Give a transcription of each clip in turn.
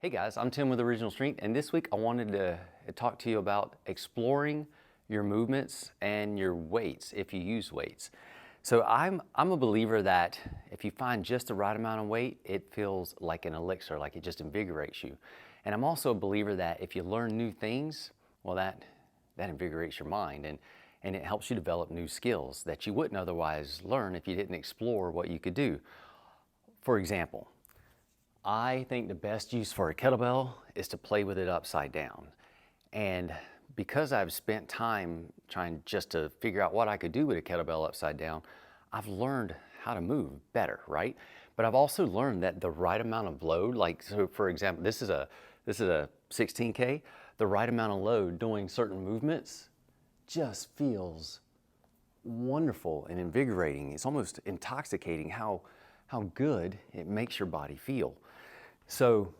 Hey guys, I'm Tim with Original Strength, and this week I wanted to talk to you about exploring your movements and your weights if you use weights. So I'm a believer that if you find just the right amount of weight, it feels like an elixir, like it just invigorates you. And I'm also a believer that if you learn new things, well, that invigorates your mind and it helps you develop new skills that you wouldn't otherwise learn if you didn't explore what you could do. For example, I think the best use for a kettlebell is to play with it upside down. And because I've spent time trying just to figure out what I could do with a kettlebell upside down, I've learned how to move better, right? But I've also learned that the right amount of load, like so for example, this is a 16K, the right amount of load doing certain movements just feels wonderful and invigorating. It's almost intoxicating how good it makes your body feel. So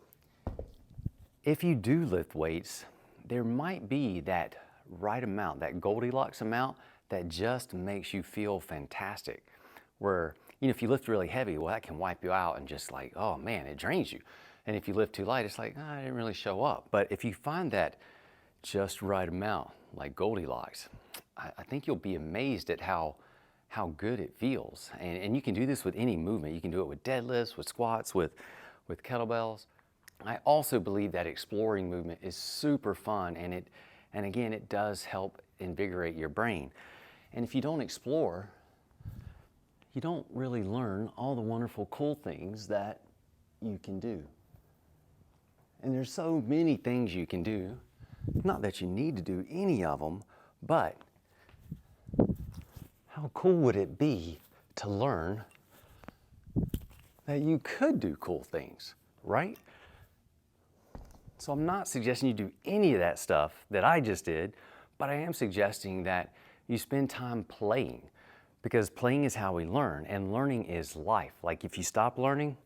if you do lift weights, there might be that right amount, that Goldilocks amount that just makes you feel fantastic. Where, if you lift really heavy, well, that can wipe you out and just like, oh man, it drains you. And if you lift too light, it's like, I didn't really show up. But if you find that just right amount, like Goldilocks, I think you'll be amazed at how good it feels. And you can do this with any movement. You can do it with deadlifts, with squats, with kettlebells. I also believe that exploring movement is super fun, and again, it does help invigorate your brain. And if you don't explore, you don't really learn all the wonderful, cool things that you can do. And there's so many things you can do. Not that you need to do any of them, but how cool would it be to learn that you could do cool things, right? So I'm not suggesting you do any of that stuff that I just did, but I am suggesting that you spend time playing, because playing is how we learn, and learning is life. Like if you stop learning,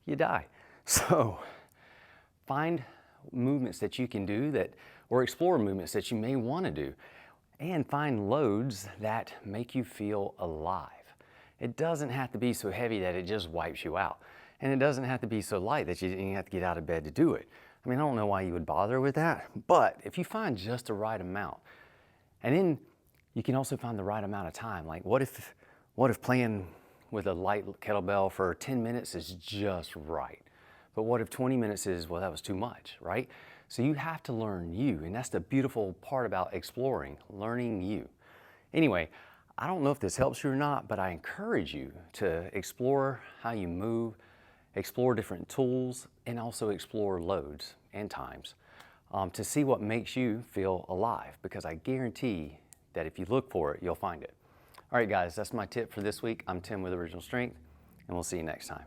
you die. So find movements that you can do or explore movements that you may want to do, and find loads that make you feel alive. It doesn't have to be so heavy that it just wipes you out. And it doesn't have to be so light that you didn't have to get out of bed to do it. I mean, I don't know why you would bother with that, but if you find just the right amount, and then you can also find the right amount of time. Like what if playing with a light kettlebell for 10 minutes is just right? But what if 20 minutes is, well, that was too much, right? So you have to learn you, and that's the beautiful part about exploring, learning you. Anyway, I don't know if this helps you or not, but I encourage you to explore how you move, explore different tools, and also explore loads and times to see what makes you feel alive, because I guarantee that if you look for it, you'll find it. All right, guys, that's my tip for this week. I'm Tim with Original Strength, and we'll see you next time.